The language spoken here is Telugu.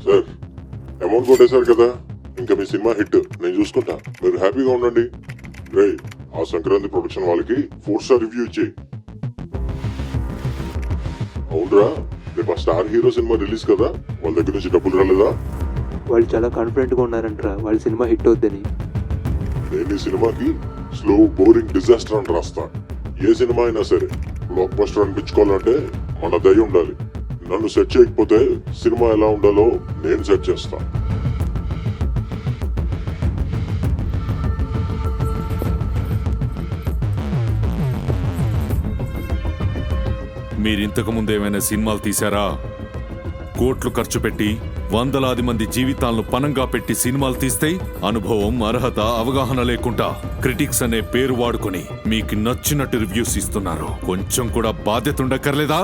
సార్ అమౌంట్ కొట్టేశారు కదా, ఇంకా మీ సినిమా హిట్ నేను చూసుకుంటా, మీరు హ్యాపీగా ఉండండి. రే ఆ సంక్రాంతి ప్రొడక్షన్ వాళ్ళకి 4 స్టార్ రివ్యూ ఇచ్చేయి. అవునరా, రేపు ఆ స్టార్ హీరో సినిమా రిలీజ్ కదా, వాళ్ళ దగ్గర నుంచి డబ్బులు రాలేదా? వాళ్ళు చాలా కాన్ఫిడెంట్గా ఉన్నారంటరా వాళ్ళ సినిమా హిట్ అవుద్దని. నేను ఈ సినిమాకి స్లో బోరింగ్ డిజాస్టర్ అని రాస్తా. ఏ సినిమా అయినా సరే బ్లాక్ బస్టర్ అనిపించుకోవాలంటే మన దయ ఉండాలి. నన్ను సెట్ చేయకపోతే సినిమా ఎలా ఉండాలో నేను సెట్ చేస్తా. మీరింతకు ముందు ఏమైనా సినిమాలు తీశారా? కోట్లు ఖర్చు పెట్టి వందలాది మంది జీవితాలను పనంగా పెట్టి సినిమాలు తీస్తే అనుభవం, అర్హత, అవగాహన లేకుండా క్రిటిక్స్ అనే పేరు వాడుకొని మీకు నచ్చినట్టు రివ్యూస్ ఇస్తున్నారు. కొంచెం కూడా బాధ్యత ఉండక్కర్లేదా?